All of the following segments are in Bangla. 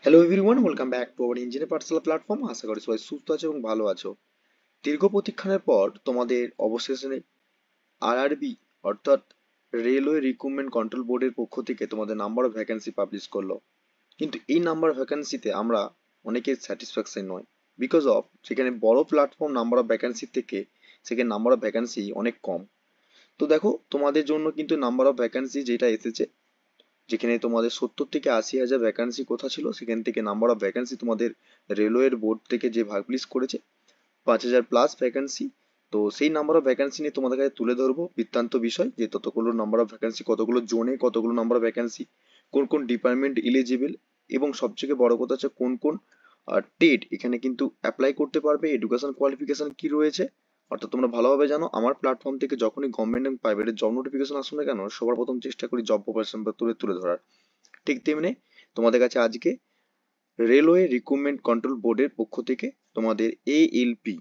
Hello everyone, welcome back to our engineer Pathsala platform. আশা করি সবাই সুস্থ আছো এবং ভালো আছো। দীর্ঘ প্রতীক্ষার পর তোমাদের অবশেষে আরআরবি অর্থাৎ রেলওয়ে রিক্রুটমেন্ট কন্ট্রোল বোর্ডের পক্ষ থেকে তোমাদের নাম্বার অফ ভ্যাকেন্সি পাবলিশ করলো। কিন্তু এই নাম্বার অফ ভ্যাকেন্সিতে আমরা অনেকের স্যাটিসফ্যাকশন নয়, বিকজ অফ যেখানে বড় প্ল্যাটফর্ম নাম্বার অফ ভ্যাকেন্সি থেকে সেখানে নাম্বার অফ ভ্যাকেন্সি অনেক কম। তো দেখো, তোমাদের জন্য কিন্তু নাম্বার অফ ভ্যাকেন্সি যেটা এসেছে, যেখানে তোমাদের 70 থেকে 80 হাজার ভ্যাকান্সি কোথা ছিল, সেখান থেকে নাম্বার অফ ভ্যাকান্সি তোমাদের রেলওয়ের বোর্ড থেকে যে পাবলিশ করেছে 5,000+ ভ্যাকান্সি। তো সেই নাম্বার অফ ভ্যাকান্সি নিয়ে তোমাদের কাছে তুলে ধরবো বৃত্তান্ত বিষয়, যে ততগুলো নাম্বার অফ ভ্যাকান্সি, কতগুলো জোনে কতগুলো নাম্বার অফ ভ্যাকান্সি, কোন কোন ডিপার্টমেন্ট এলিজিবল, এবং সবথেকে বড় কথা হচ্ছে কোন কোন টেট এখানে কিন্তু অ্যাপ্লাই করতে পারবে, এডুকেশন কোয়ালিফিকেশন কি রয়েছে। অর্থাৎ তোমরা ভালোভাবে জানো, আমার প্ল্যাটফর্ম থেকে যখনই গভর্নমেন্ট এবং প্রাইভেটের জব নোটিফিকেশন আসুন না কেন, সবার প্রথম চেষ্টা করি জব প্রফেশন তুলে তুলে ধরার। ঠিক তেমনি তোমাদের কাছে আজকে রেলওয়ে রিক্রুটমেন্ট কন্ট্রোল বোর্ডের পক্ষ থেকে তোমাদের এএলপি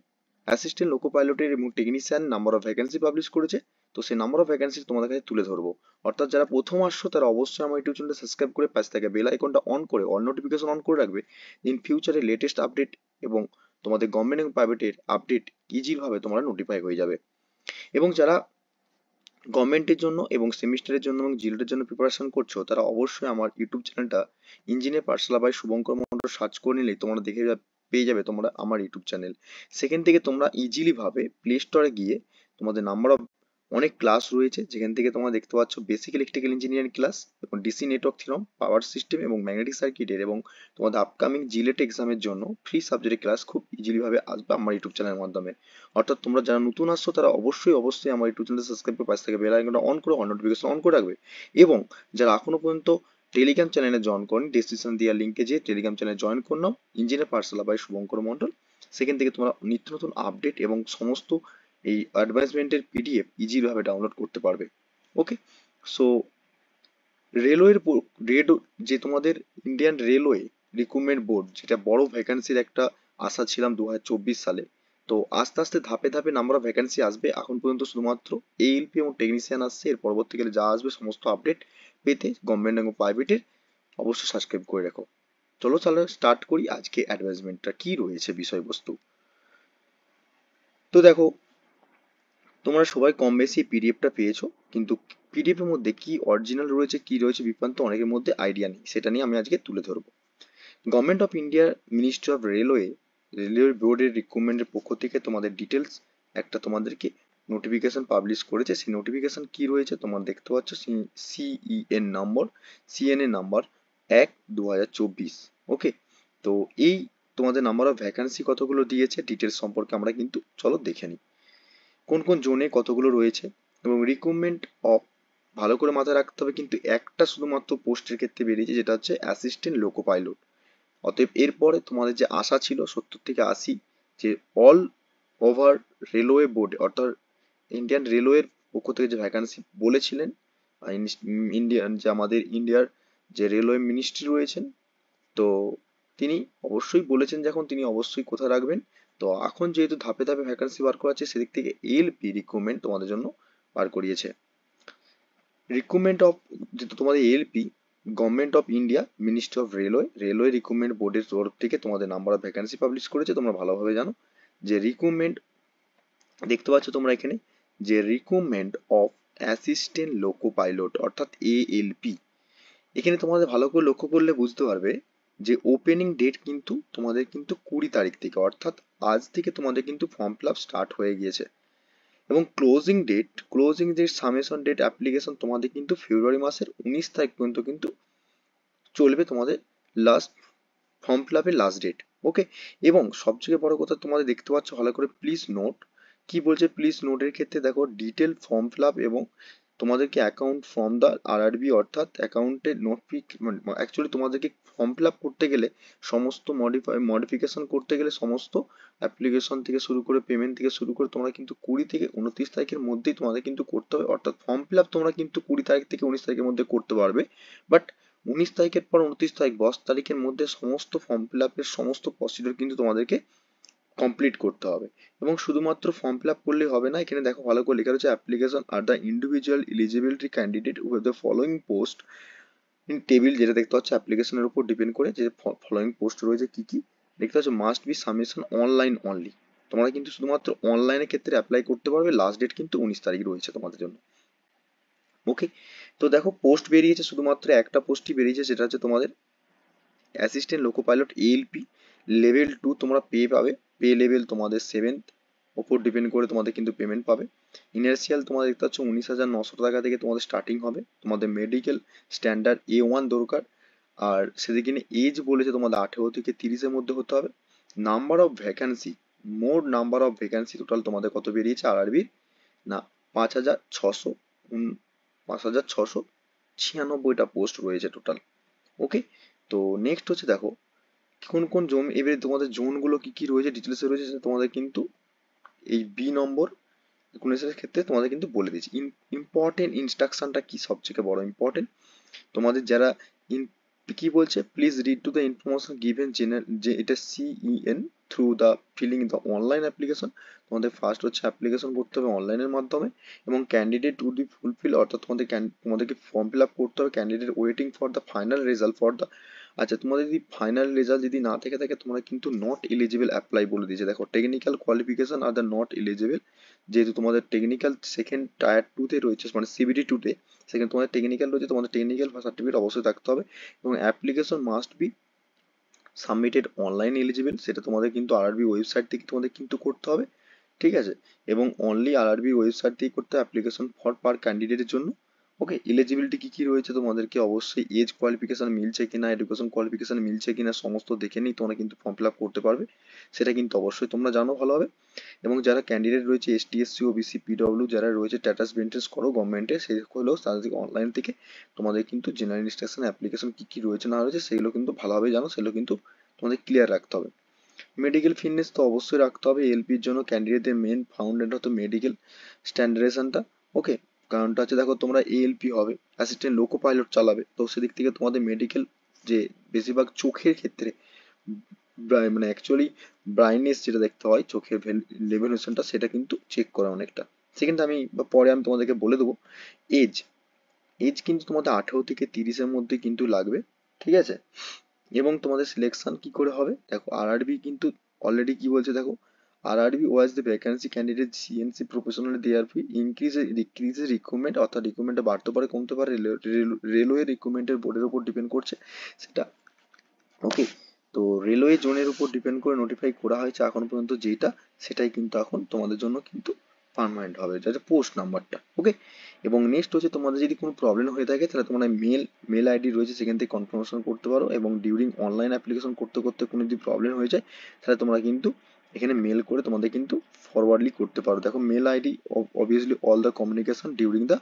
অ্যাসিস্ট্যান্ট লোকো পাইলটের এবং technician number of vacancy publish করেছে। তো সেই নাম্বার অফ ভ্যাকেন্সি তোমাদের কাছে তুলে ধরবো। অর্থাৎ যারা প্রথম আসছো তারা অবশ্যই আমার ইউটিউব চ্যানেলটা সাবস্ক্রাইব করে পাশে থাকা বেল আইকনটা অন করে অল নোটিফিকেশন অন করে রাখবে। ইন ফিউচারে লেটেস্ট আপডেট এবং তোমাদের গভর্নমেন্ট এবং প্রাইভেটের আপডেট ইজিভাবে তোমরা নোটিফাই হয়ে যাবে। এবং যারা গভর্নমেন্টের জন্য এবং সেমিস্টারের জন্য এবং জিলেটের জন্য প্রিপারেশন করছো, তারা অবশ্যই আমার ইউটিউব চ্যানেলটা engineer Pathsala by Shubhankar Mondal search করে নিলেই তোমরা পেয়ে যাবে তোমরা আমার ইউটিউব চ্যানেল। সেখান থেকে তোমরা ইজিলি ভাবে প্লে স্টোরে গিয়ে তোমাদের নাম্বার অফ অনেক ক্লাস রয়েছে, যেখান থেকে তোমরা দেখতে পাচ্ছ বেসিক ইলেকট্রিক্যাল ইঞ্জিনিয়ারিং ক্লাস এবং DC network theorem, power system এবং ম্যাগনেটিক সার্কিটের, এবং তোমাদের আপকামিং জিলেট এক্সামের জন্য ফ্রি সাবজেক্টের ক্লাস খুব ইজিলি ভাবে আসবে আমার ইউটিউব চ্যানেলের মাধ্যমে। অর্থাৎ তোমরা যারা নতুন আসছো তারা অবশ্যই আমার ইউটিউব চ্যানেল সাবস্ক্রাইব করে পাশে থেকে বেল আইকনটা অন করে অন নোটিফিকেশন অন করে রাখবে। এবং যারা এখনো পর্যন্ত টেলিগ্রাম চ্যানেলে জয়েন করেন, ডেসক্রিপশন দেওয়া লিঙ্কে যে টেলিগ্রাম চ্যানেলে জয়েন করে নাও, engineer Pathsala by Shubhankar Mondal. সেখান থেকে তোমরা নিত্য নতুন আপডেট এবং সমস্ত এই অ্যাডভান্সমেন্টের পিডিএফ ইজিভাবে ডাউনলোড করতে পারবে। ওকে, সো রেলওয়ের রেড যে তোমাদের ইন্ডিয়ান রেলওয়ে রিক্রুটমেন্ট বোর্ড, যেটা বড় ভ্যাকান্সির একটা আশা ছিলাম 2024 সালে। তো আস্তে আস্তে ধাপে ধাপে নাম্বার অফ ভ্যাকান্সি আসবে। এখন পর্যন্ত শুধুমাত্র এএলপি এবং টেকনিশিয়ান আসছে, এর পরবর্তীকালে যা আসবে সমস্ত আপডেট পেতে গভর্নমেন্ট এবং প্রাইভেটের অবশ্যই সাবস্ক্রাইব করে রাখো। চলো তাহলে স্টার্ট করি আজকে অ্যাডভার্টাইজমেন্টটা কি রয়েছে বিষয়বস্তু। তো দেখো, তোমরা সবাই কম বেশি পিডিএফটা পেয়েছো, কিন্তু পিডিএফ এর মধ্যে কি অরিজিনাল রয়েছে কি রয়েছে বিভ্রান্ত অনেকের মধ্যে আইডিয়া নেই, সেটা নিয়ে আমি আজকে তুলে ধরবো। গভর্নমেন্ট অফ ইন্ডিয়ার মিনিস্ট্রি অফ রেলওয়ে বোর্ডের রিক্রুটমেন্টের পক্ষ থেকে তোমাদের ডিটেলস একটা তোমাদেরকে নোটিফিকেশন পাবলিশ করেছে। সেই নোটিফিকেশন কি রয়েছে তোমরা দেখতে পাচ্ছ, সিইএন নম্বর, সিএনএ নাম্বার 1/2024। ওকে, তো এই তোমাদের নাম্বার অফ ভ্যাকান্সি কতগুলো দিয়েছে ডিটেলস সম্পর্কে আমরা কিন্তু চলো দেখে নিই, কোন কোন জোনে কতগুলো রয়েছে। এবং রিক্রুটমেন্ট অফ, ভালো করে মাথায় রাখতে হবে, কিন্তু একটা শুধুমাত্র পোস্টের ক্ষেত্রে বেরিয়েছে, যেটা হচ্ছে অ্যাসিস্ট্যান্ট লোকো পাইলট। অতএব এরপরে তোমাদের যে আশা ছিল 70 থেকে 80, যে অল ওভার রেলওয়ে বোর্ডে অর্থাৎ ইন্ডিয়ান রেলওয়ের পক্ষ থেকে যে ভ্যাকান্সি বলেছিলেন, ইন্ডিয়ান যে আমাদের ইন্ডিয়ার যে রেলওয়ে মিনিস্ট্রি রয়েছেন, তো তিনি অবশ্যই বলেছেন যে এখন তিনি অবশ্যই কোথায় রাখবেন। তো এখন যেহেতু ধাপে ধাপে ভ্যাকান্সি বার করা হচ্ছে, সেদিক থেকে এএলপি রিক্রুটমেন্ট তোমাদের জন্য বার করিয়েছে। রিক্রুটমেন্ট অফ, যেহেতু তোমাদের ALP government of India ministry of railway recruitment বোর্ডের তরফ থেকে তোমাদের নাম্বার অফ ভ্যাকান্সি পাবলিশ করেছে, তোমরা ভালোভাবে জানো। যে রিক্রুটমেন্ট দেখতে পাচ্ছ তোমরা এখানে, যে recruitment of assistant loco pilot অর্থাৎ এএলপি, এখানে তোমাদের ভালো করে লক্ষ্য করলে বুঝতে পারবে যে ওপেনিং ডেট কিন্তু তোমাদের কিন্তু 20 তারিখ থেকে, অর্থাৎ আজ থেকে তোমাদের কিন্তু ফর্ম ফিল আপ স্টার্ট হয়ে গিয়েছে। এবং closing date submission date application তোমাদের কিন্তু ফেব্রুয়ারি মাসের 19 তারিখ পর্যন্ত কিন্তু চলবে তোমাদের লাস্ট ফর্ম ফিল আপের লাস্ট ডেট। ওকে, এবং সবথেকে বড় কথা তোমাদের দেখতে পাচ্ছ ভালো করে, প্লিজ নোট কি বলছে। প্লিজ নোটের ক্ষেত্রে দেখো, ডিটেল ফর্ম ফিল আপ এবং তোমাদেরকে অ্যাকাউন্ট ফ্রম দ্য আরআরবি, অর্থাৎ অ্যাকাউন্টে অ্যাকচুয়ালি তোমাদেরকে ফর্ম ফিল আপ করতে গেলে, সমস্ত মডিফিকেশন করতে গেলে, সমস্ত অ্যাপ্লিকেশন থেকে শুরু করে পেমেন্ট থেকে শুরু করে তোমরা কিন্তু 20 থেকে 29 তারিখের মধ্যেই তোমাদের কিন্তু করতে হবে। অর্থাৎ ফর্ম ফিল আপ তোমরা কিন্তু 20 তারিখ থেকে 19 তারিখের মধ্যে করতে পারবে, বাট 19 তারিখের পর 29 তারিখ 10 তারিখের মধ্যে সমস্ত ফর্ম ফিল আপের সমস্ত প্রসিডিওর কিন্তু তোমাদেরকে কমপ্লিট করতে হবে। এবং শুধুমাত্র ফর্ম ফিল আপ করলেই হবে না, এখানে দেখো ভালো করে লেখা রয়েছে, application are the individual eligibility candidate with the following post in table যেটা দেখতে পাচ্ছ অ্যাপ্লিকেশনের উপর ডিপেন্ড করে যে ফলোয়িং পোস্ট রয়েছে কি কি দেখতে পাচ্ছ, must be submission online only. তোমরা কিন্তু শুধুমাত্র অনলাইনের ক্ষেত্রে অ্যাপ্লাই করতে পারবে, লাস্ট ডেট কিন্তু 19 তারিখ রয়েছে তোমাদের জন্য। ওকে, তো দেখো পোস্ট বেরিয়েছে, শুধুমাত্র একটা পোস্টই বেরিয়েছে, সেটা হচ্ছে তোমাদের assistant loco pilot ALP level 2 তোমরা পাবে। পে লেভেল তোমাদের 7th ওপর ডিপেন্ড করে তোমাদের কিন্তু পেমেন্ট পাবে। ইনার্সিয়াল তোমাদের দেখতে পাচ্ছ 19,900 টাকা থেকে তোমাদের স্টার্টিং হবে। তোমাদের মেডিকেল স্ট্যান্ডার্ড A1 দরকার। আর সেদিকে এজ বলেছে তোমাদের 18 থেকে 30-এর মধ্যে হতে হবে। নাম্বার অফ ভ্যাকান্সি, মোট নাম্বার অফ ভ্যাকান্সি টোটাল তোমাদের কত বেরিয়েছে আরআরবির না 5,600 5,696টা পোস্ট রয়েছে টোটাল। ওকে, তো নেক্সট হচ্ছে দেখো কোন কোন জোন, এবারে তোমাদের জোনগুলো কি কি রয়েছে ডিটেলসে রয়েছে সেটা তোমাদের কিন্তু এই বি নম্বর 19-এর ক্ষেত্রে তোমাদের কিন্তু বলে দিয়েছি। ইম্পর্টেন্ট ইনস্ট্রাকশনটা কি সবথেকে বড় ইম্পর্টেন্ট, তোমাদের যারা কি বলছে, please read to the information given general, যে এটা CEN through the filling the online application. তোমাদের ফার্স্ট হচ্ছে অ্যাপ্লিকেশন করতে হবে অনলাইনের মাধ্যমে, এবং ক্যান্ডিডেট টু বি ফুলফিল, অর্থাৎ তোমাদেরকে ফর্ম ফিল আপ করতে হবে। Candidate waiting for the final result for the, আচ্ছা তোমাদের যদি ফাইনাল রেজাল্ট যদি না থেকে থাকে তোমরা কিন্তু নট এলিজিবল অ্যাপ্লাই বলে দিয়েছে। দেখো technical qualification are the not eligible, যেহেতু তোমাদের টেকনিক্যাল সেকেন্ড টায়ার 2-তে রয়েছে, মানে CBT 2-তে, সেখানে তোমাদের টেকনিক্যাল রয়েছে, তোমাদের টেকনিক্যাল সার্টিফিকেট অবশ্যই থাকতে হবে। এবং application must be submitted online eligible, সেটা তোমাদের কিন্তু আরআরবি ওয়েবসাইট থেকে তোমাদের কিন্তু করতে হবে, ঠিক আছে। এবং অনলি আরআরবি ওয়েবসাইট থেকে করতে হবে অ্যাপ্লিকেশন ফর পার ক্যান্ডিডেটের জন্য। ওকে, এলিজিবিলিটি কি কি রয়েছে তোমাদেরকে অবশ্যই এজ কোয়ালিফিকেশন মিলছে কিনা, এডুকেশন কোয়ালিফিকেশন মিলছে কিনা, সমস্ত দেখে নিই তোমরা কিন্তু ফর্ম ফিল আপ করতে পারবে, সেটা কিন্তু অবশ্যই তোমরা জানো ভালোভাবে। এবং যারা ক্যান্ডিডেট রয়েছে ST SC OBC PW, যারা রয়েছে স্ট্যাটাস মেনটেন্স করো গভর্নমেন্টে, সেই হলেও তাদেরকে অনলাইন থেকে তোমাদের কিন্তু জেনারেল ইনস্ট্রাকশন অ্যাপ্লিকেশন কি কি রয়েছে না রয়েছে সেগুলো কিন্তু ভালোভাবে জানো, সেগুলো কিন্তু তোমাদের ক্লিয়ার রাখতে হবে। মেডিকেল ফিটনেস তো অবশ্যই রাখতে হবে, এলপির জন্য ক্যান্ডিডেটদের মেন ফাউন্ডেড হতো মেডিকেল স্ট্যান্ডার্ডেশনটা। ওকে, কারণটা হচ্ছে দেখো তোমরা ALP হবে, অ্যাসিস্ট্যান্ট লোকো পাইলট চালাবে, তো সেদিক থেকে তোমাদের মেডিকেল যে বেশিরভাগ চোখের ক্ষেত্রে মানে অ্যাকচুয়ালি ব্রাইটনেস যেটা দেখতে হয় চোখের লেভেলেশনটা, সেটা কিন্তু চেক করা অনেকটা। সেকেন্ড আমি বা পরে আমি তোমাদেরকে বলে দেবো। এজ, এজ কিন্তু তোমাদের 18 থেকে 30-এর মধ্যে কিন্তু লাগবে, ঠিক আছে। এবং তোমাদের সিলেকশন কি করে হবে দেখো, আরআরবি কিন্তু অলরেডি কি বলছে দেখো, RRB was the vacancy candidate CNC professional DRP ইনক্রিজের রিক্রুটমেন্ট, অর্থাৎ রিক্রুটমেন্টটা বাড়তে পারে কমতে পারে, রেলওয়ে রিক্রুটমেন্টের বোর্ডের উপর ডিপেন্ড করছে সেটা। ওকে, তো রেলওয়ে জোনের উপর ডিপেন্ড করে নোটিফাই করা হয়েছে এখন পর্যন্ত যেটা, সেটাই কিন্তু এখন তোমাদের জন্য কিন্তু পার্মানেন্ট হবে, যেটা পোস্ট নাম্বারটা। ওকে, এবং নেক্সট হচ্ছে তোমাদের যদি কোনো প্রবলেম হয়ে থাকে তাহলে তোমরা মেল আইডি রয়েছে সেখান থেকে কনফার্মেশন করতে পারো, এবং ডিউরিং অনলাইন অ্যাপ্লিকেশন করতে করতে কোনো যদি প্রবলেম হয়ে যায় তাহলে তোমরা কিন্তু এখানে মেল করে তোমাদের কিন্তু ফরওয়ার্ডলি করতে পারো। দেখো mail ID obviously all the communication during the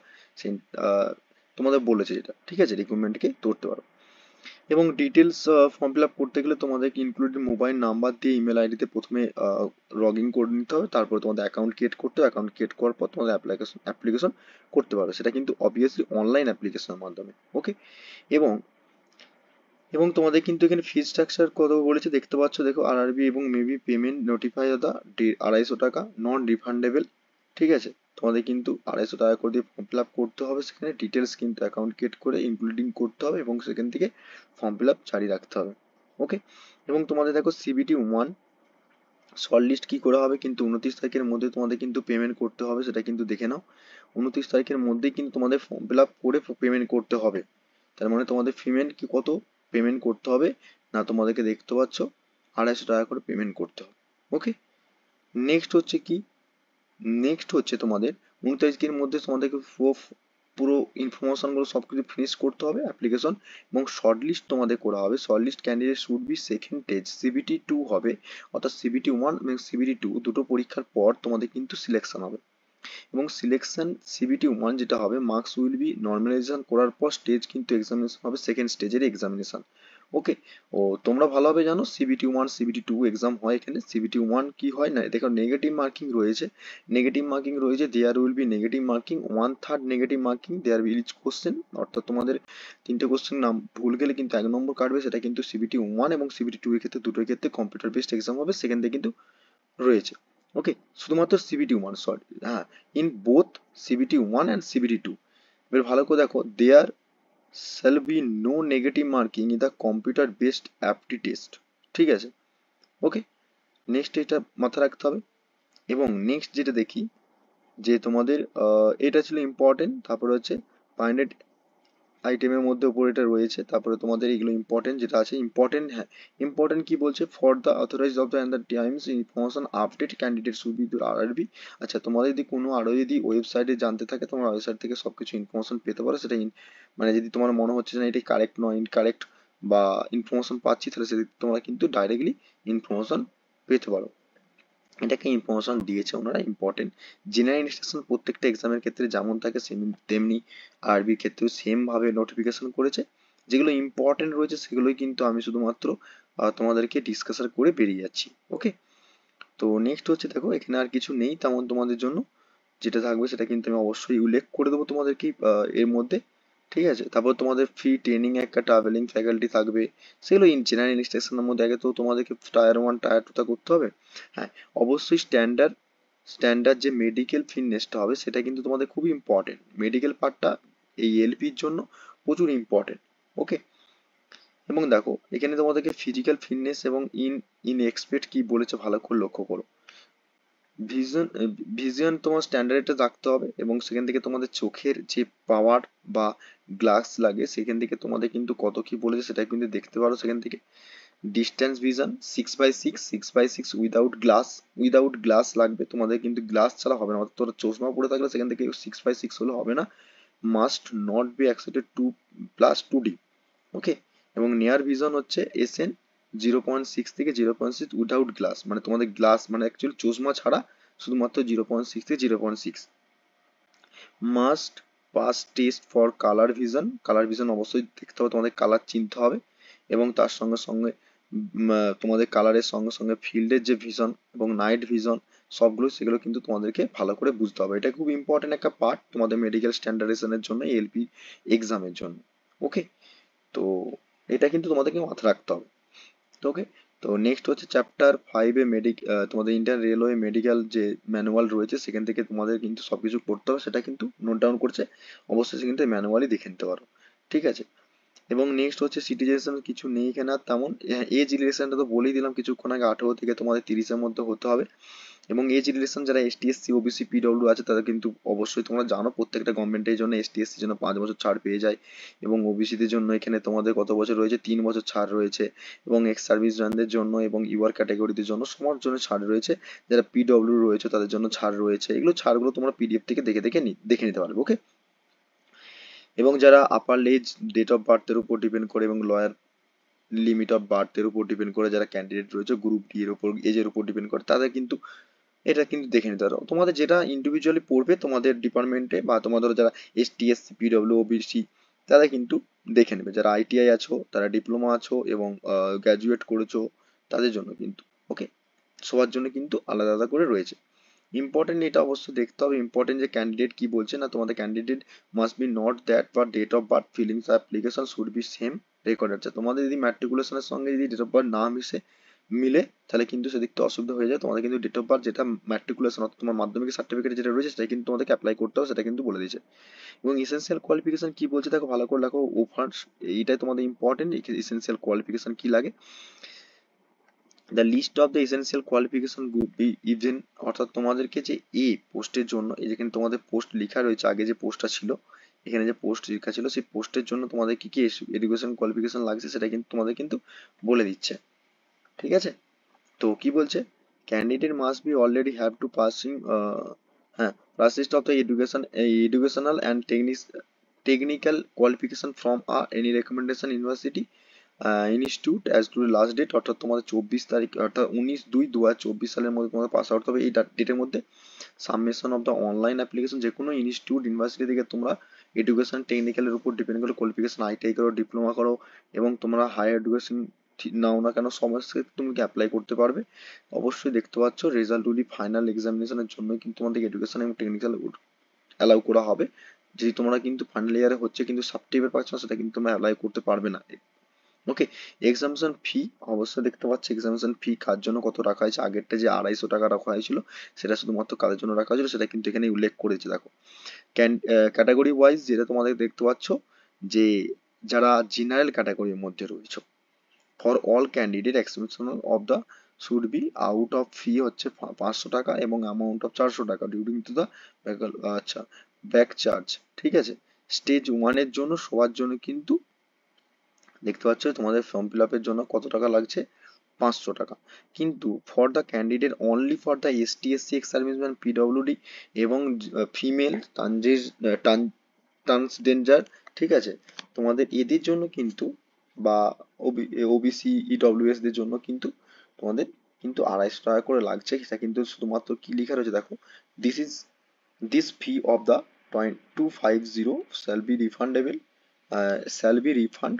তোমাদের বলেছে যেটা, ঠিক আছে, রিক্রুটমেন্টকে ধরতে পারো। এবং ডিটেলস ফর্ম ফিল আপ করতে গেলে তোমাদেরকে ইনক্লুডিং মোবাইল নাম্বার দিয়ে ইমেল আইডিতে প্রথমে লগ ইন করে নিতে হবে, তারপর তোমাদের অ্যাকাউন্ট ক্রিয়েট করতে হবে, অ্যাকাউন্ট ক্রিয়েট করার পর তোমাদের অ্যাপ্লিকেশন করতে পারো, সেটা কিন্তু অবভিয়াসলি অনলাইন অ্যাপ্লিকেশনের মাধ্যমে। ওকে, এবং এবং তোমাদের কিন্তু এখানে ফি স্ট্রাকচার কত বলেছে দেখতে পাচ্ছ, দেখো আরআরবি এবং মেবি পেমেন্ট নোটিফাই দা 250 টাকা নন রিফান্ডেবল, ঠিক আছে। তোমাদের কিন্তু 250 টাকা করে দিয়ে ফর্ম ফিল আপ করতে হবে, সেখানে ডিটেলস কিন্তু অ্যাকাউন্ট ক্রিয়েট করে ইনক্লুডিং করতে হবে, এবং সেখান থেকে ফর্ম ফিল আপ জারি রাখতে হবে। ওকে, এবং তোমাদের দেখো CBT 1 শর্ট লিস্ট কি করা হবে কিন্তু 29 তারিখের মধ্যে তোমাদের কিন্তু পেমেন্ট করতে হবে, সেটা কিন্তু দেখে নাও। 29 তারিখের মধ্যেই কিন্তু তোমাদের ফর্ম ফিল আপ করে পেমেন্ট করতে হবে। তার মানে তোমাদের পেমেন্ট কি কত পেমেন্ট করতে হবে না, তোমাদেরকে দেখতে পাচ্ছ 250 টাকা করে পেমেন্ট করতে হবে। ওকে, নেক্সট হচ্ছে কি, নেক্সট হচ্ছে তোমাদের 29 তারিখের মধ্যে তোমাদেরকে পুরো ইনফরমেশনগুলো সব কিছু ফিনিশ করতে হবে অ্যাপ্লিকেশন, এবং শর্ট লিস্ট তোমাদের করা হবে। Short list candidate should be second stage CBT 2 হবে, অর্থাৎ CBT 1 এবং CBT 2 দুটো পরীক্ষার পর তোমাদের কিন্তু সিলেকশন হবে। এবং সিলেকশন CBT 1 যেটা হবে, মার্কস উইল বি নর্মালাইজেশন করার পর স্টেজ কিন্তু এক্সামিনেশন হবে, সেকেন্ড স্টেজের এক্সামিনেশন। ওকে, ও তোমরা ভালোভাবে জানো CBT 1 CBT 2 এক্সাম হয় এখানে। CBT 1 কি হয় না, দেখো নেগেটিভ মার্কিং রয়েছে, নেগেটিভ মার্কিং রয়েছে, there will be negative marking 1/3 negative marking there will each question, অর্থাৎ তোমাদের 3টে কোশ্চেন নাম ভুল গেলে কিন্তু 1 নম্বর কাটবে, সেটা কিন্তু CBT 1 এবং CBT 2 এর ক্ষেত্রে দুটোর ক্ষেত্রে কম্পিউটার বেসড এক্সাম হবে, সেখান থেকে কিন্তু রয়েছে। ওকে, শুধুমাত্র CBT 1, সরি, হ্যাঁ, in both CBT 1 and CBT 2। এবার ভালো করে দেখো, দেয়ার shall be no negative marking in the computer based aptitude test। ঠিক আছে, ওকে। নেক্সট এটা মাথায় রাখতে হবে। এবং নেক্সট যেটা দেখি যে তোমাদের এটা ছিল ইম্পর্টেন্ট, তারপরে হচ্ছে বাইনারি আইটেমের মধ্যে উপর এটা রয়েছে, তারপরে তোমাদের এগুলো ইম্পর্টেন্ট যেটা আছে ইম্পর্টেন্ট, হ্যাঁ ইম্পর্টেন্ট কি বলছে, for the authorize of the and the times information update candidate should be RRB. আচ্ছা, তোমাদের যদি কোনো আরও যদি ওয়েবসাইটে জানতে থাকে, তোমার ওয়েবসাইট থেকে সব কিছু ইনফরমেশন পেতে পারো, সেটা মানে যদি তোমার মনে হচ্ছে না এটা কারেক্ট নয়, ইনকারেক্ট বা ইনফরমেশন পাচ্ছি, তাহলে সেদিকে তোমরা কিন্তু ডাইরেক্টলি ইনফরমেশন পেতে পারো। এটাকে ইনফরমেশন দিয়েছে ওনারা, ইম্পর্টেন্ট। জেনারেল ইনস্ট্রাকশন প্রত্যেকটা এক্সামের ক্ষেত্রে যেমন থাকে তেমনি আরবির ক্ষেত্রেও সেম ভাবে নোটিফিকেশন করেছে। যেগুলো ইম্পর্টেন্ট রয়েছে সেগুলোই কিন্তু আমি শুধুমাত্র তোমাদেরকে ডিসকাশন করে বেরিয়ে যাচ্ছি, ওকে। তো নেক্সট হচ্ছে দেখো, এখানে আর কিছু নেই তেমন তোমাদের জন্য, যেটা থাকবে সেটা কিন্তু আমি অবশ্যই উল্লেখ করে দেবো তোমাদেরকে এর মধ্যে। ঠিক আছে, তারপর তোমাদের ফ্রি ট্রেনিং একটা ট্রাভেলিং ফ্যাকাল্টি থাকবে, সেগুলো জেনারেল ইনস্ট্রাকশনের মধ্যে। আগে তো তোমাদেরকে টায়ার 1 টায়ার 2 টা করতে হবে। হ্যাঁ, অবশ্যই স্ট্যান্ডার্ড স্ট্যান্ডার্ড যে মেডিকেল ফিটনেসটা হবে সেটা কিন্তু তোমাদের খুবই ইম্পর্টেন্ট। মেডিকেল পার্টটা এই এলপির জন্য প্রচুর ইম্পর্টেন্ট, ওকে। এবং দেখো এখানে তোমাদেরকে ফিজিক্যাল ফিটনেস এবং ইন এক্সপেক্ট কি বলেছে ভালো করে লক্ষ্য করো। ভিজন ভিজন তোমার স্ট্যান্ডার্ডটা রাখতে হবে, এবং সেখান থেকে তোমাদের চোখের যে পাওয়ার বা গ্লাস লাগে সেখান থেকে তোমাদের কিন্তু কত কি বলেছে সেটা কিন্তু দেখতে পারো সেখান থেকে। Distance vision 6x6, 6x6 without glass লাগবে তোমাদের, কিন্তু গ্লাস ছাড়া হবে না, অর্থাৎ তোর চশমা পড়ে থাকলে সেখান থেকে 6x6 হলে হবে না। Must not be accepted 2+2D, ওকে। এবং নিয়ার ভিশন হচ্ছে এসএন 0.6 থেকে 0.6 উইদাউট গ্লাস, মানে তোমাদের গ্লাস মানে অ্যাকচুয়ালি চশমা ছাড়া শুধুমাত্র 0.6 থেকে 0.6। Must pass test for colour vision, colour vision অবশ্যই দেখতে হবে, তোমাদের কালার চিনতে হবে। এবং তার সঙ্গে সঙ্গে তোমাদের কালারের সঙ্গে সঙ্গে ফিল্ডের যে ভিশন এবং নাইট ভিশন সবগুলো সেগুলো কিন্তু তোমাদেরকে ভালো করে বুঝতে হবে। এটা খুব ইম্পর্টেন্ট একটা পার্ট তোমাদের মেডিকেল স্ট্যান্ডার্ডাইজেশনের জন্য, এলপি এক্সামের জন্য, ওকে। তো এটা কিন্তু তোমাদেরকে মাথায় রাখতে হবে, তো ওকে। তো নেক্সট হচ্ছে চ্যাপ্টার 5-এ তোমাদের ইন্ডিয়ান রেলওয়ে মেডিকেল যে ম্যানুয়াল রয়েছে সেখান থেকে তোমাদের কিন্তু সবকিছু পড়তে হবে, সেটা কিন্তু নোট ডাউন করছে, অবশ্যই সেখানে ম্যানুয়ালি দেখে নিতে পারো, ঠিক আছে। এবং নেক্সট হচ্ছে সিটিজেন, কিছু নেই এখানে আর তেমন। এজ রিলেশনটা তো বলেই দিলাম কিছুক্ষণ আগে, 18 থেকে তোমাদের 30-এর মধ্যে হতে হবে। এবং এজ রিলেশন যারা এসটি এসসি ওবিসি পিডব্লিউ আছে তাদের কিন্তু অবশ্যই তোমরা জানো প্রত্যেকটা গভর্নমেন্টের জন্য এসটি এসসির জন্য 5 বছর ছাড় পেয়ে যায়, এবং ওবিসিদের জন্য এখানে তোমাদের কত বছর রয়েছে, 3 বছর ছাড় রয়েছে। এবং এক্স সার্ভিস ম্যানদের জন্য এবং ইউআর ক্যাটাগরিদের জন্য সবার জন্য ছাড় রয়েছে। যারা পিডব্লিউ রয়েছে তাদের জন্য ছাড় রয়েছে। এগুলো ছাড়গুলো তোমরা পিডিএফ থেকে দেখে নিতে পারবে, ওকে। এবং যারা আপার এজ ডেট অফ বার্থের উপর ডিপেন্ড করে এবং লয়ার লিমিট অফ বার্থের উপর ডিপেন্ড করে যারা ক্যান্ডিডেট রয়েছে, গ্রুপ ডি এর উপর এজের উপর ডিপেন্ড করে, তাদের কিন্তু এটা কিন্তু দেখে নিতে পারো। তোমাদের যেটা ইন্ডিভিজুয়ালি পড়বে তোমাদের ডিপার্টমেন্টে বা তোমাদের যারা এসটি এসসি পিডব্লিউ ওবিসি তারা কিন্তু দেখে নেবে। যারা আইটিআই আছো, তারা ডিপ্লোমা আছো এবং গ্র্যাজুয়েট করেছো তাদের জন্য কিন্তু, ওকে, সবার জন্য কিন্তু আলাদা আলাদা করে রয়েছে। ইম্পর্টেন্ট এটা অবশ্যই দেখতে হবে, ইম্পর্টেন্ট যে ক্যান্ডিডেট কি বলছে না, তোমাদের candidate must be not that বা date of birth fillings application should be same record. আছে তোমাদের যদি ম্যাট্রিকুলেশনের সঙ্গে যদি ডেট অফ বার্থ না মিলে তাহলে কিন্তু সেদিক থেকে অসুবিধা হয়ে যায়। তোমাদের কিন্তু ডেট অফ বার্থ যেটা ম্যাট্রিকুলেশন অর্থাৎ তোমার মাধ্যমিক সার্টিফিকেট যেটা রয়েছে সেটা কিন্তু তোমাদেরকে অ্যাপ্লাই করতে হবে, সেটা কিন্তু বলে দিয়েছে। এবং এসেন্সিয়াল কোয়ালিফিকেশন কি বলছে দেখো ভালো করে দেখো, ওভার এইটাই তোমাদের ইম্পর্টেন্ট। এসেন্সিয়াল কোয়ালিফিকেশন কি লাগে, the list of the essential qualification group B even, অর্থাৎ তোমাদেরকে যে এ পোস্টের জন্য এই যেখানে তোমাদের পোস্ট লেখা রয়েছে, আগে যে পোস্টটা ছিল এখানে যে পোস্ট লেখা ছিল সেই পোস্টের জন্য তোমাদের কি কি এডুকেশন কোয়ালিফিকেশন লাগছে সেটা কিন্তু তোমাদের কিন্তু বলে দিচ্ছে, ঠিক আছে। তো কি বলছে, candidate must be already have to passing, হ্যাঁ, pass list of the educational and technical qualification from any recommendation university institute as to last date, অর্থাৎ তোমাদের 24 তারিখ অর্থাৎ 19/2/2024 সালের মধ্যে তোমাদের পাস আউট হবে। এই ডেটের মধ্যে submission of the online application, যে কোনো ইনস্টিটিউট ইউনিভার্সিটি থেকে তোমরা এডুকেশন টেকনিক্যালের উপর ডিপেন্ড করে কোয়ালিফিকেশন আইটিআই করো, ডিপ্লোমা করো এবং তোমরা হায়ার এডুকেশন নাও না কেন সমস্ত ক্ষেত্রে তুমি অ্যাপ্লাই করতে পারবে। অবশ্যই দেখতে পাচ্ছ রেজাল্টগুলি ফাইনাল এক্সামিনেশনের জন্য কিন্তু তোমাদের এডুকেশন এবং টেকনিক্যাল অ্যালাউ করা হবে। যদি তোমরা কিন্তু ফাইনাল ইয়ারে হচ্ছে কিন্তু সার্টিফিকেট পাচ্ছ না সেটা কিন্তু তোমরা অ্যাপ্লাই করতে পারবে না, ওকে। এক্সামিনেশন ফি অবশ্যই দেখতে পাচ্ছি, এক্সামিনেশন ফি কার জন্য কত রাখা হয়েছে, আগেরটা যে 250 টাকা রাখা হয়েছিল সেটা শুধুমাত্র কাদের জন্য রাখা হয়েছিল সেটা কিন্তু এখানে উল্লেখ করেছে দেখো। ক্যাটাগরি ওয়াইজ যেটা তোমাদের দেখতে পাচ্ছ, যে যারা জেনারেল ক্যাটাগরির মধ্যে রয়েছে, for all candidate expansion of the should be out of fee হচ্ছে 500 টাকা এবং অ্যামাউন্ট অফ 400 টাকা ডিউরিং টু দ্য আচ্ছা ব্যাক চার্জ। ঠিক আছে, স্টেজ ওয়ানের জন্য সবার জন্য কিন্তু দেখতে পাচ্ছ তোমাদের ফর্ম ফিল আপের জন্য কত টাকা লাগছে, 500 টাকা। কিন্তু for the candidate only for the ST SC ex serviceman PWD এবং ফিমেল ট্রান্সজেন্ডার, ঠিক আছে, তোমাদের এদের জন্য কিন্তু বা ওবিসি ইডব্লিউএস দের জন্য কিন্তু তোমাদের কিন্তু 250 টাকা করে লাগছে। সেটা কিন্তু শুধুমাত্র কি লেখা রয়েছে দেখো, this is this fee of the 250 shall be refund.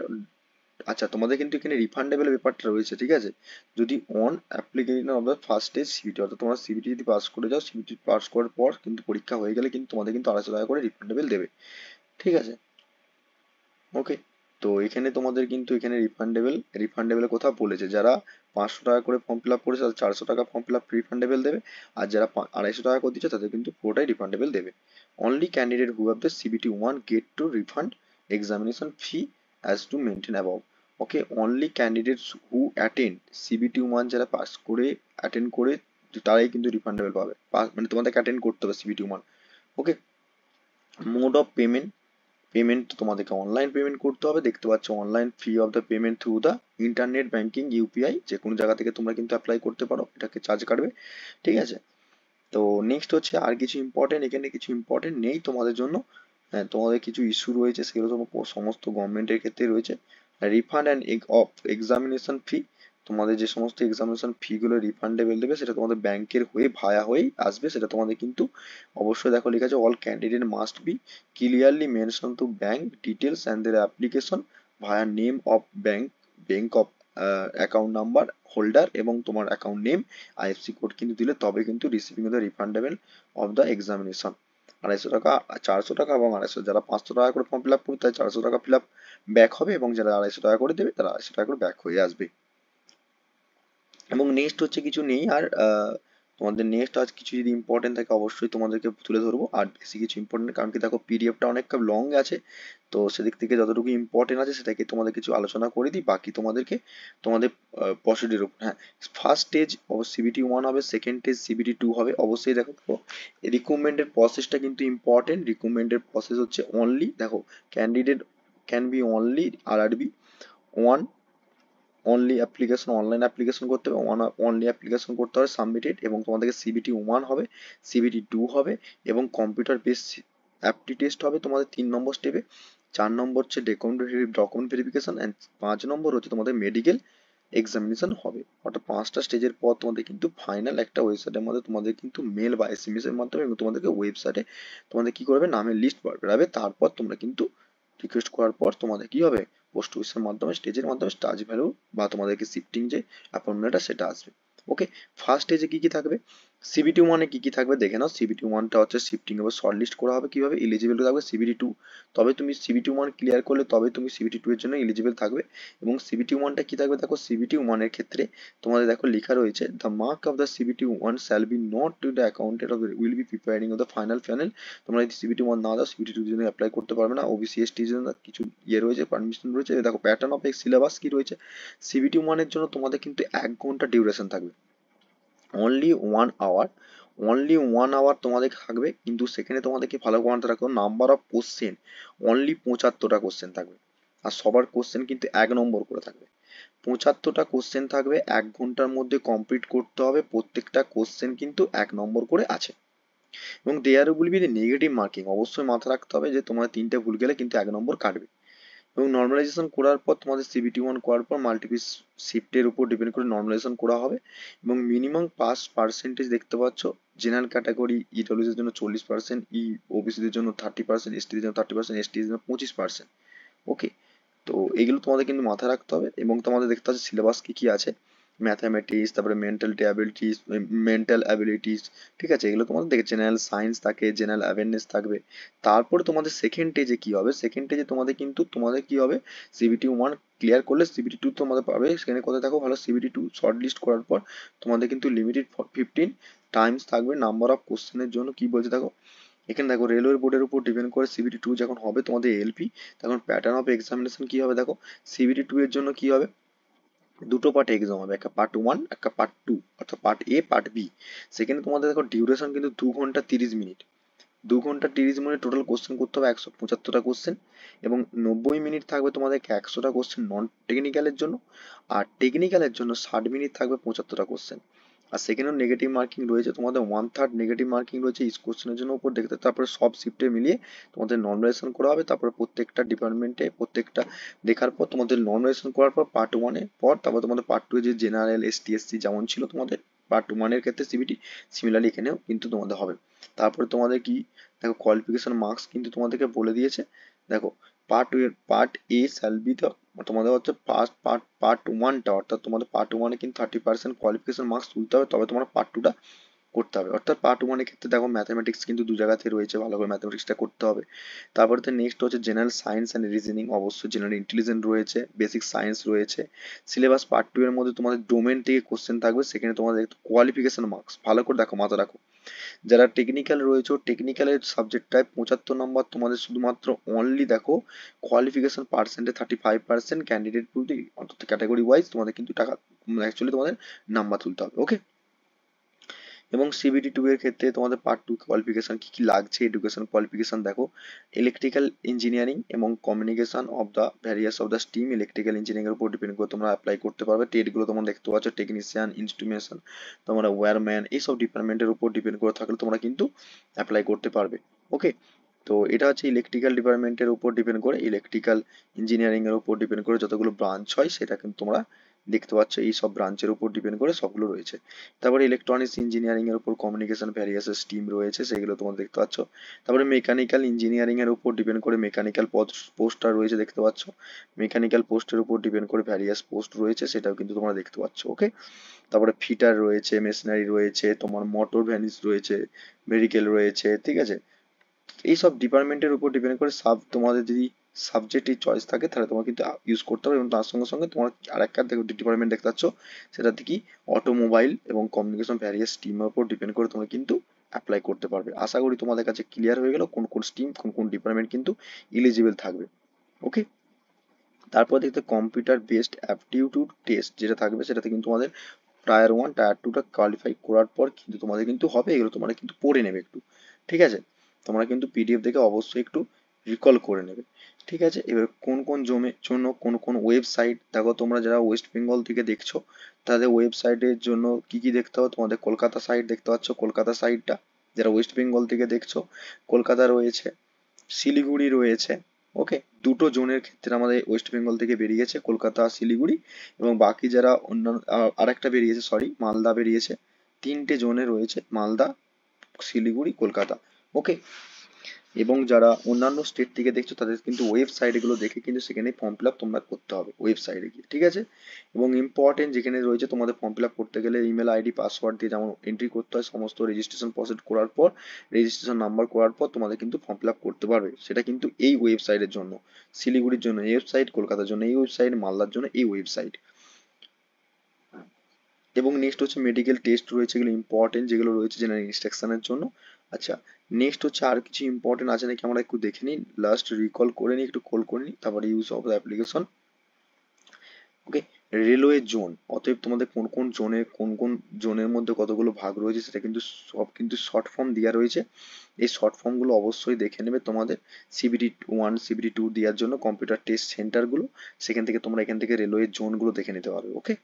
আচ্ছা, তোমাদের কিন্তু এখানে রিফান্ডেবল ব্যাপারটা রয়েছে, ঠিক আছে, যদি on application of the first stage CBT, অর্থাৎ তোমরা সিবিটি যদি পাস করে যাও, সিবিটি পাস করার পর কিন্তু পরীক্ষা হয়ে গেলে কিন্তু তোমাদের কিন্তু 250 টাকা করে রিফান্ডেবল দেবে। ঠিক আছে, ওকে। তো এখানে তোমাদের কিন্তু এখানে রিফান্ডেবল কোথাও বলেছে, যারা 500 টাকা করে ফর্ম ফিল আপ করেছে তাদের 400 টাকা ফর্ম ফিল আপ রিফান্ডেবল দেবে, আর যারা 250 টাকা করে দিচ্ছে তাদের কিন্তু পুরোটাই রিফান্ডেবল দেবে। Only candidate who have the CBT one get two refund examination fee as to maintain above. Okay, only candidates who attend CBT one, যারা পাস করে অ্যাটেন্ড করে তারাই কিন্তু রিফান্ডেবল পাবে, মানে তোমাদেরকে অ্যাটেন্ড করতে হবে CBT one. Okay, mode of payment, payment তোমাদেরকে অনলাইন পেমেন্ট করতে হবে। দেখতে পাচ্ছ online fee of the payment through the internet banking UPI, যে কোনো জায়গা থেকে তোমরা কিন্তু অ্যাপ্লাই করতে পারো, এটাকে চার্জ কাটবে। ঠিক আছে, তো নেক্সট হচ্ছে আর কিছু ইম্পর্টেন্ট, এখানে কিছু ইম্পর্টেন্ট নেই তোমাদের জন্য। হ্যাঁ, তোমাদের কিছু ইস্যু রয়েছে, সেগুলো সমস্ত গভর্নমেন্টের ক্ষেত্রে রয়েছে। রিফান্ড অ্যান্ড অফ এক্সামিনেশন ফি, তোমাদের যে সমস্ত এক্সামিনেশন ফি গুলো রিফান্ডেবল দেবে সেটা তোমাদের ব্যাংকের হয়ে ভায়া হয়েই আসবে, সেটা তোমাদের কিন্তু অবশ্যই দেখো লেখা আছে all candidate must B clearly mention to bank details and there application via name of bank of account number holder এবং তোমার অ্যাকাউন্ট নেম আইএফসি কোড কিন্তু দিলে তবে কিন্তু receiving the refundable of the examination. 250 টাকা, 400 টাকা এবং 250, যারা 500 টাকা করে ফর্ম ফিল আপ করবে তাই 400 টাকা ফিল আপ ব্যাক হবে এবং যারা 250 টাকা করে দেবে তারা 250 টাকা করে ব্যাক হয়ে আসবে। এবং নেক্সট হচ্ছে কিছু নেই আর, তোমাদের নেক্সট আজ কিছু যদি ইম্পর্টেন্ট থাকে অবশ্যই তোমাদেরকে তুলে ধরবো, আর বেশি কিছু ইম্পর্টেন্ট কারণ কি দেখো পিডিএফটা অনেক লং আছে, তো সেদিক থেকে যতটুকু ইম্পর্টেন্ট আছে সেটাকে তোমাদের কিছু আলোচনা করে দিই, বাকি তোমাদেরকে তোমাদের প্রসিডিউর উপর। হ্যাঁ, ফার্স্ট স্টেজ সিবিটি ওয়ান হবে, সেকেন্ড স্টেজ সিবিটি টু হবে। অবশ্যই দেখো রিক্রুটমেন্টের প্রসেসটা কিন্তু ইম্পর্টেন্ট। রিক্রুটমেন্টের প্রসেস হচ্ছে অনলি দেখো candidate can be only RRB one, only application online application করতে হবে, অনলি অ্যাপ্লিকেশন করতে হবে সাবমিটেড, এবং তোমাদেরকে সিবিটি ওয়ান হবে, সিবিটি টু হবে এবং কম্পিউটার বেস অ্যাপটি টেস্ট হবে তোমাদের 3 নম্বর স্টেপে। 4 নম্বর হচ্ছে ডকুমেন্ট ভেরিফিকেশন অ্যান্ড 5 নম্বর হচ্ছে তোমাদের মেডিকেল এক্সামিনেশন হবে। অর্থাৎ 5টা স্টেজের পর তোমাদের কিন্তু ফাইনাল একটা ওয়েবসাইটের মধ্যে তোমাদের কিন্তু মেল বা এসএমএস এর মাধ্যমে এবং তোমাদেরকে ওয়েবসাইটে তোমাদের কি করবে নামের লিস্ট পাঠাবে, তারপর তোমরা কিন্তু রিকোয়েস্ট করার পর তোমাদের কি হবে পোস্ট অফিসের মাধ্যমে স্টেজের মাধ্যমে স্টার্জ ভ্যালু বা তোমাদেরকে শিফটিং যে অ্যাপয়েন্টমেন্টটা সেটা আসবে। ওকে, ফার্স্ট স্টেজে কি কি থাকবে, সিবিটি ওয়ানে কি কি থাকবে দেখে নাও। সিবিটি ওয়ানটা হচ্ছে শিফটিং এবার শর্ট লিস্ট করা হবে কিভাবে, এলিজিবল থাকবে সিবিটি টু, তবে তুমি সিবিটি ওয়ান ক্লিয়ার করলে তবে তুমি সিবিটি টু এর জন্য এলিজিবল থাকবে। এবং সিবিটি ওয়ানটা কি থাকবে দেখো, সিবিটি ওয়ানের ক্ষেত্রে তোমাদের দেখো লেখা রয়েছে the mark of the CBT one shall be not to the accounted of will be preparing of the final. তোমরা যদি সিবিটি ওয়ান না দাও সিবিটি টু জন্য অ্যাপ্লাই করতে পারবে না। ওবিসি এসটির জন্য কিছু ইয়ে রয়েছে, পারমিশন রয়েছে। দেখো প্যাটার্ন অফ সিলেবাস কি রয়েছে, সিবিটি ওয়ানের জন্য তোমাদের কিন্তু 1 ঘন্টা ডিউরেশন থাকবে, অনলি 1 আওয়ার, অনলি 1 আওয়ার তোমাদের থাকবে। কিন্তু সেখানে তোমাদেরকে ভালো করে মাথায় রাখো নাম্বার অফ কোশ্চেন অনলি 75টা কোশ্চেন থাকবে, আর সবার কোশ্চেন কিন্তু 1 নম্বর করে থাকবে। 75টা কোশ্চেন থাকবে, 1 ঘন্টার মধ্যে কমপ্লিট করতে হবে, প্রত্যেকটা কোশ্চেন কিন্তু 1 নম্বর করে আছে। এবং there will be negative marking, অবশ্যই মাথায় রাখতে হবে যে তোমার 3টে ভুল গেলে কিন্তু 1 নম্বর কাটবে। এবং নর্মালাইজেশন করার পর তোমাদের সিবিটি ওয়ান করার পর মাল্টিপল শিফটের উপর ডিপেন্ড করে নর্মালাইজেশন করা হবে। এবং মিনিমাম পাস পার্সেন্টেজ দেখতে পাচ্ছ, জেনারেল ক্যাটাগরি ইডব্লিউএস এর জন্য 40%, ওবিসিদের জন্য 30%, এসটিদের জন্য 30%, এসটিদের জন্য 25%। ওকে, তো এগুলো তোমাদের কিন্তু মাথায় রাখতে হবে। এবং তোমাদের দেখতে হবে সিলেবাস কি কি আছে, ম্যাথামেটিক্স, তারপরে মেন্টাল অ্যাবিলিটিস, ঠিক আছে, এগুলো তোমাদের দেখে জেনারেল সায়েন্স থাকে, জেনারেল অ্যাওয়ারনেস থাকবে। তারপরে তোমাদের সেকেন্ড স্টেজে কি হবে, সেকেন্ড স্টেজে তোমাদের কিন্তু তোমাদের কি হবে, সিবিটি ওয়ান ক্লিয়ার করলে সিবিটি টু তোমাদের পাবে। সেখানে কোথায় দেখো ভালো, সিবিটি টু শর্ট লিস্ট করার পর তোমাদের কিন্তু লিমিটেড 15 টাইমস থাকবে নাম্বার অফ কোশ্চেনের জন্য। কি বলছে দেখো, এখানে দেখো রেলওয়ে বোর্ডের উপর ডিপেন্ড করে সিবিটি 2 যখন হবে তোমাদের এলপি, তখন প্যাটার্ন অফ এক্সামিনেশন কি হবে দেখো, সিবিটি 2 এর জন্য কি হবে, দুটো পার্টে এক্সাম হবে, একটা পার্ট 1 একটা পার্ট 2, অর্থাৎ পার্ট এ পার্ট বি। সেখানে তোমাদের দেখো ডিউরেশন কিন্তু 2 ঘন্টা 30 মিনিট, 2 ঘন্টা 30 মিনিট টোটাল কোশ্চেন করতে হবে 175টা কোশ্চেন, এবং 90 মিনিট থাকবে তোমাদের 100টা কোশ্চেন নন টেকনিক্যালের জন্য, আর টেকনিক্যালের জন্য 60 মিনিট থাকবে 75টা কোশ্চেন। আর সেখানেও নেগেটিভ মার্কিং রয়েছে তোমাদের 1/3 নেগেটিভ মার্কিং রয়েছে ইচ কোশ্চেনের জন্য উপর দেখতে, তারপরে সব শিফটে মিলিয়ে তোমাদের নর্মালাইজেশন করা হবে, তারপরে প্রত্যেকটা ডিপার্টমেন্টে প্রত্যেকটা দেখার পর তোমাদের নর্মালাইজেশন করার পর পার্ট 1 এর পর তারপর তোমাদের পার্ট 2 এ যে জেনারেল এসটি যেমন ছিল তোমাদের পার্ট 1 এর ক্ষেত্রে সিবিটি, সিমিলারলি এখানেও কিন্তু তোমাদের হবে। তারপরে তোমাদের কি দেখো কোয়ালিফিকেশন মার্কস কিন্তু তোমাদেরকে বলে দিয়েছে। দেখো পার্ট এ শ্যাল বি তোমাদের হচ্ছে পার্ট ওয়ানটা, অর্থাৎ তোমাদের পার্ট ওয়ানে কিন্তু 30% কোয়ালিফিকেশন মার্কস তুলতে হবে, তবে তোমার পার্ট টুটা করতে হবে। অর্থাৎ পার্ট ওয়ানের ক্ষেত্রে দেখো ম্যাথামেটিক্স কিন্তু দু জায়গাতে রয়েছে, ভালো করে ম্যাথামেটিক্সটা করতে হবে। তারপরে তো নেক্সট হচ্ছে জেনারেল সায়েন্স অ্যান্ড রিজনিং, অবশ্যই জেনারেল ইন্টেলিজেন্স রয়েছে, বেসিক সায়েন্স রয়েছে। সিলেবাস পার্ট 2 এর মধ্যে তোমাদের ডোমেন থেকে কোশ্চেন থাকবে, সেখানে তোমাদের কোয়ালিফিকেশন মার্কস ভালো করে দেখো, মাথা রাখো। যারা টেকনিক্যাল রয়েছে টেকনিক্যালের সাবজেক্টটায় 75 নম্বর তোমাদের শুধুমাত্র অনলি দেখো কোয়ালিফিকেশন পার্সেন্টে 35% ক্যান্ডিডেট প্রতি, অর্থাৎ ক্যাটাগরি ওয়াইজ তোমাদের কিন্তু টাকা অ্যাকচুয়ালি তোমাদের নাম্বার তুলতে হবে, ওকে। এবং সিবিটি 2 এর ক্ষেত্রে তোমাদের পার্ট 2 কোয়ালিফিকেশন কি কি লাগছে, এডুকেশন কোয়ালিফিকেশন দেখো, ইলেকট্রিক্যাল ইঞ্জিনিয়ারিং এবং communication of the various of the stream, electrical engineering এর উপর ডিপেন্ড করে তোমরা অ্যাপ্লাই করতে পারবে। টেটগুলো তোমরা দেখতে পাচ্ছ, টেকনিশিয়ান, ইনস্ট্রুমেশন, তোমরা ওয়্যারম্যান, এইসব ডিপার্টমেন্টের উপর ডিপেন্ড করে থাকলে তোমরা কিন্তু অ্যাপ্লাই করতে পারবে, ওকে। তো এটা হচ্ছে ইলেকট্রিক্যাল ডিপার্টমেন্টের উপর ডিপেন্ড করে, ইলেকট্রিক্যাল ইঞ্জিনিয়ারিং এর উপর ডিপেন্ড করে যতগুলো ব্রাঞ্চ হয় সেটা কিন্তু তোমরা দেখতে পাচ্ছ, এই সব ব্রাঞ্চের উপর ডিপেন্ড করে সবগুলো রয়েছে। তারপরে ইলেকট্রনিক্স ইঞ্জিনিয়ারিং এর উপর কমিউনিকেশন ভ্যারিয়াস স্ট্রিম রয়েছে, সেগুলো তোমরা দেখতে পাচ্ছ। তারপরে মেকানিক্যাল ইঞ্জিনিয়ারিং এর উপর ডিপেন্ড করে মেকানিক্যাল পোস্টটা রয়েছে, দেখতে পাচ্ছ। মেকানিক্যাল পোস্টের উপর ডিপেন্ড করে ভ্যারিয়াস পোস্ট রয়েছে, সেটাও কিন্তু তোমরা দেখতে পাচ্ছ, ওকে। তারপরে ফিটার রয়েছে, মেশিনারি রয়েছে, তোমার মোটর ভ্যানিস রয়েছে, মেডিকেল রয়েছে, ঠিক আছে। এইসব ডিপার্টমেন্টের উপর ডিপেন্ড করে তোমাদের যদি সাবজেক্টের চয়েস থাকে তাহলে তোমার কিন্তু ইউজ করতে হবে, এবং তার সঙ্গে সঙ্গে তোমার আরেকটা দেখো ডিপার্টমেন্ট দেখতে পাচ্ছ, সেটাতে কি অটোমোবাইল এবং কমিউনিকেশন ভ্যারিয়াস স্ট্রিমের উপর ডিপেন্ড করে তোমরা কিন্তু অ্যাপ্লাই করতে পারবে। আশা করি তোমাদের কাছে ক্লিয়ার হয়ে গেল কোন কোন স্ট্রিম কোন কোন ডিপার্টমেন্ট কিন্তু ইলিজিবল থাকবে, ওকে। তারপর দেখতে কম্পিউটার বেসড অ্যাপটিটিউড টেস্ট যেটা থাকবে, সেটাতে কিন্তু তোমাদের টায়ার 1 টায়ার 2টা কোয়ালিফাই করার পর কিন্তু তোমাদের কিন্তু হবে, এগুলো তোমরা কিন্তু পড়ে নেবে একটু, ঠিক আছে। তোমরা কিন্তু পিডিএফ দেখে অবশ্যই একটু রিকল করে নেবে, ঠিক আছে। এবার কোন কোন জন্য কোন কোন ওয়েবসাইট দেখো, তোমরা যারা ওয়েস্ট বেঙ্গল থেকে দেখছো তাদের ওয়েবসাইটের জন্য কি কি দেখতে হবে, তোমাদের কলকাতা সাইট দেখতে পাচ্ছ, কলকাতা সাইটটা যারা ওয়েস্ট বেঙ্গল থেকে দেখছো, কলকাতা রয়েছে, শিলিগুড়ি রয়েছে, ওকে। দুটো জোনের ক্ষেত্রে আমাদের ওয়েস্ট বেঙ্গল থেকে বেরিয়েছে, কলকাতা শিলিগুড়ি, এবং বাকি যারা অন্যান্য আরেকটা বেরিয়েছে, সরি মালদা বেরিয়েছে। তিনটে জোনে রয়েছে, মালদা, শিলিগুড়ি, কলকাতা, ওকে। এবং যারা অন্যান্য স্টেট থেকে দেখছো তাদের কিন্তু ওয়েবসাইট গুলো দেখে কিন্তু সেখানে ফর্ম ফিল আপ তোমরা করতে হবে ওয়েবসাইটে গিয়ে, ঠিক আছে। এবং ইম্পর্টেন্ট যেখানে রয়েছে তোমাদের ফর্ম ফিল আপ করতে গেলে ইমেল আইডি পাসওয়ার্ড দিয়ে যেমন এন্ট্রি করতে হয়, সমস্ত রেজিস্ট্রেশন প্রসেস করার পর, রেজিস্ট্রেশন নাম্বার করার পর তোমাদের কিন্তু ফর্ম ফিল আপ করতে পারবে, সেটা কিন্তু এই ওয়েবসাইটের জন্য, শিলিগুড়ির জন্য এই ওয়েবসাইট, কলকাতার জন্য এই ওয়েবসাইট, মালদার জন্য এই ওয়েবসাইট। এবং নেক্সট হচ্ছে মেডিকেল টেস্ট রয়েছে, এগুলো ইম্পর্টেন্ট যেগুলো রয়েছে জেনারেল ইনস্ট্রাকশনের জন্য। আচ্ছা, নেক্সট হচ্ছে আর কিছু ইম্পর্টেন্ট আছে নাকি আমরা একটু দেখে নিই, লাস্ট রিকল করে নিই, একটু কল করে নিই, তারপরে use of the application, okay. Railway zone, অতএব তোমাদের কোন কোন জোনে কোন কোন জোনের মধ্যে কতগুলো ভাগ রয়েছে সেটা কিন্তু সব কিন্তু শর্ট ফর্ম দেওয়া রয়েছে, এই শর্ট ফর্মগুলো অবশ্যই দেখে নেবে তোমাদের সিবিটি 1 সিবিটি 2 দেওয়ার জন্য কম্পিউটার টেস্ট সেন্টারগুলো, সেখান থেকে তোমরা এখান থেকে রেলওয়ে জোনগুলো দেখে নিতে পারবে, ওকে।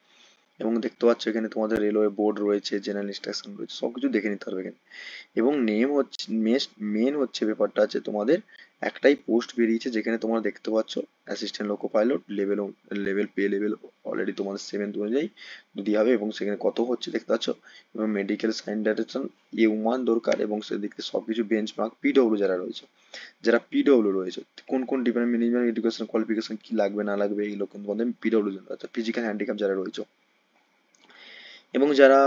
এবং দেখতে পাচ্ছ এখানে তোমাদের রেলওয়ে বোর্ড রয়েছে, জেনারেল ইনস্ট্রাকশন রয়েছে, সবকিছু দেখে নিতে পারবে এখানে। এবং নেম হচ্ছে মেন হচ্ছে ব্যাপারটা আছে তোমাদের একটাই পোস্ট বেরিয়েছে যেখানে তোমরা দেখতে পাচ্ছ assistant loco pilot level pay level already তোমাদের 7th অনুযায়ী যদি হবে, এবং সেখানে কত হচ্ছে দেখতে পাচ্ছ। এবং মেডিকেল সাইন ডাইরেকশন A1 দরকার, এবং সেদিকে সবকিছু বেঞ্চ মার্ক পিডব্লিউ যারা রয়েছে, যারা পিডব্লিউ রয়েছে কোন কোন ডিপার্টমেন্ট মিনিমাম এডুকেশন কোয়ালিফিকেশন কি লাগবে না লাগবে এগুলো কিন্তু তোমাদের পিডব্লিউ জন্য, অর্থাৎ ফিজিক্যাল হ্যান্ডিক্যাপ যারা রয়েছে। এবং যারা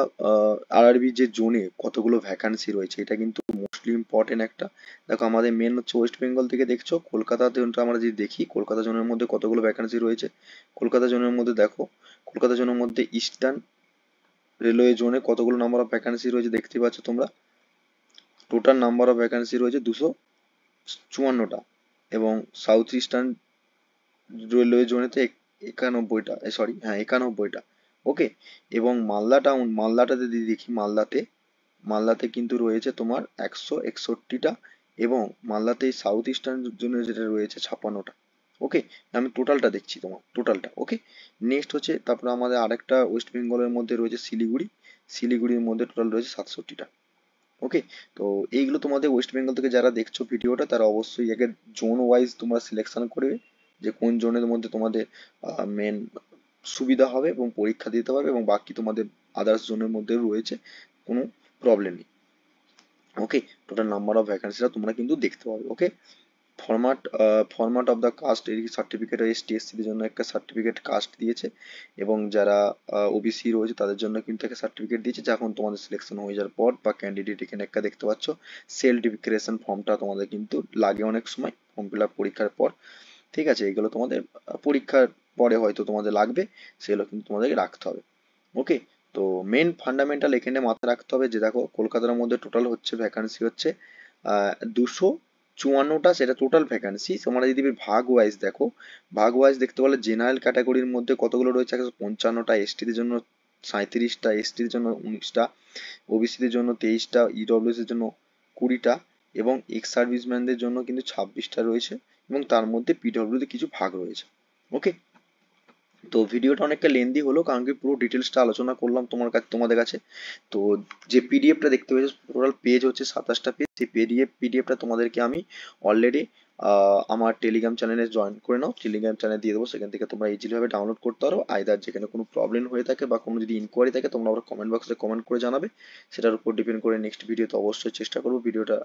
আরআরবি যে জোনে কতগুলো ভ্যাকান্সি রয়েছে এটা কিন্তু মোস্টলি ইম্পর্টেন্ট একটা। দেখো আমাদের মেন হচ্ছে ওয়েস্ট বেঙ্গল থেকে দেখছো, কলকাতাতে আমরা যদি দেখি কলকাতা জোনের মধ্যে কতগুলো ভ্যাকান্সি রয়েছে, কলকাতা জোনের মধ্যে দেখো, কলকাতা জোনের মধ্যে ইস্টার্ন রেলওয়ে জোনে কতগুলো নাম্বার অফ ভ্যাকান্সি রয়েছে দেখতে পাচ্ছ তোমরা, টোটাল নাম্বার অফ ভ্যাকান্সি রয়েছে 254টা, এবং সাউথ ইস্টার্ন রেলওয়ে জোনেতে 91টা, 91টা। ওকে, এবং মালদা টাউন, মালদাটাতে যদি দেখি, মালদাতে কিন্তু রয়েছে তোমার 161টা, এবং মালদাতে সাউথ ইস্টার্ন জোনে যেটা রয়েছে 56টা। ওকে, আমি টোটালটা দেখছি, তোমার টোটালটা। ওকে, নেক্সট হচ্ছে তারপরে আমাদের আরেকটা ওয়েস্ট বেঙ্গলের মধ্যে রয়েছে শিলিগুড়ির মধ্যে টোটাল রয়েছে 67টা। ওকে, তো এইগুলো তোমাদের ওয়েস্ট বেঙ্গল থেকে যারা দেখছো ভিডিওটা, তারা অবশ্যই একে জোন ওয়াইজ তোমরা সিলেকশন করবে, যে কোন জোনের মধ্যে তোমাদের মেন সুবিধা হবে এবং পরীক্ষা দিতে পারবে, এবং বাকি তোমাদের আদার্স জোনের মধ্যে রয়েছে, কোনো প্রবলেম নেই। ওকে, টোটাল নাম্বার অফ ভ্যাকান্সিটা তোমরা কিন্তু দেখতে পাবে। Okay, format of the caste certificate, ST এসসিদের জন্য একটা সার্টিফিকেট কাস্ট দিয়েছে, এবং যারা ওবিসি রয়েছে তাদের জন্য কিন্তু একটা সার্টিফিকেট দিয়েছে, যখন তোমাদের সিলেকশন হয়ে যাওয়ার পর বা ক্যান্ডিডেট এখানে একটা দেখতে পাচ্ছ সেলফ ডিক্লারেশন ফর্মটা তোমাদের কিন্তু লাগে অনেক সময় ফর্ম ফিল আপ পরীক্ষার পর। ঠিক আছে, এগুলো তোমাদের পরীক্ষার পরে হয়তো তোমাদের লাগবে, সেগুলো কিন্তু তোমাদেরকে রাখতে হবে। ওকে, তো মেন ফান্ডামেন্টাল এখানে মাথায় রাখতে হবে যে দেখো, কলকাতার মধ্যে টোটাল হচ্ছে ভ্যাকান্সি হচ্ছে 254টা, সেটা টোটাল ভ্যাকান্সি। তোমরা যদি ভাগ ওয়াইজ দেখো, ভাগ ওয়াইজ দেখতে পারলে জেনারেল ক্যাটাগরির মধ্যে কতগুলো রয়েছে, 155টা, এসটিদের জন্য 37টা, এসটির জন্য 19টা, ওবিসিদের জন্য 23টা, ইডব্লিউএস এর জন্য 20টা, এবং এক্স সার্ভিসম্যানদের জন্য কিন্তু 26টা রয়েছে, এবং তার মধ্যে পিডব্লিউতে কিছু ভাগ রয়েছে। ওকে, তো ভিডিওটা অনেকটা লেন্দি হলো, কারণ কি পুরো ডিটেলসটা আলোচনা করলাম তোমাদের কাছে। তো যে পিডিএফটা দেখতে পেয়েছো, টোটাল পেজ হচ্ছে 27টা পেজ। সেই পিডিএফটা তোমাদেরকে আমি অলরেডি আমার টেলিগ্রাম চ্যানেলে জয়েন করে নাও, টেলিগ্রাম চ্যানেল দিয়ে দেবো, সেখান থেকে তোমরা ইজিলি ভাবে ডাউনলোড করতে পারো। আইদার যেখানে কোনো প্রবলেম হয়ে থাকে বা কোনো যদি ইনকোয়ারি থাকে, তোমরা ওরা কমেন্ট বক্সে কমেন্ট করে জানাবে, সেটার উপর ডিপেন্ড করে নেক্সট ভিডিওতে অবশ্যই চেষ্টা করবো ভিডিওটা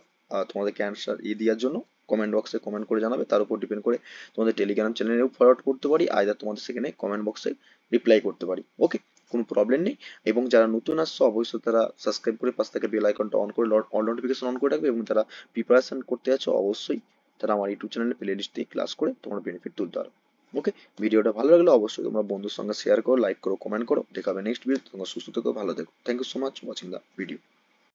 তোমাদেরকে অ্যান্সার দেওয়ার জন্য। কমেন্ট বক্সে কমেন্ট করে জানাবে, তার উপর ডিপেন্ড করে তোমাদের টেলিগ্রাম চ্যানেলেও ফরওয়ার্ড করতে পারি, আইদার তোমাদের সেখানে কমেন্ট বক্সে রিপ্লাই করতে পারি। ওকে, কোনো প্রবলেম নেই। এবং যারা নতুন আসছো, অবশ্যই তারা সাবস্ক্রাইব করে পাশ থেকে বেল আইকনটা অন করে অল নোটিফিকেশন অন করে রাখবে, এবং যারা প্রিপারেশন করতে যাচ্ছ, অবশ্যই তারা আমার ইউটিউব চ্যানেলে প্লে লিস্ট থেকে ক্লাস করে তোমরা বেনিফিট তুলতে পারো। ওকে, ভিডিওটা ভালো লাগলে অবশ্যই তোমরা বন্ধুর সঙ্গে শেয়ার করো, লাইক করো, কমেন্ট করো। দেখা হবে নেক্সট ভিডিও। তোমরা সুস্থ থেকো, ভালো থেকো। Thank you so much watching the video.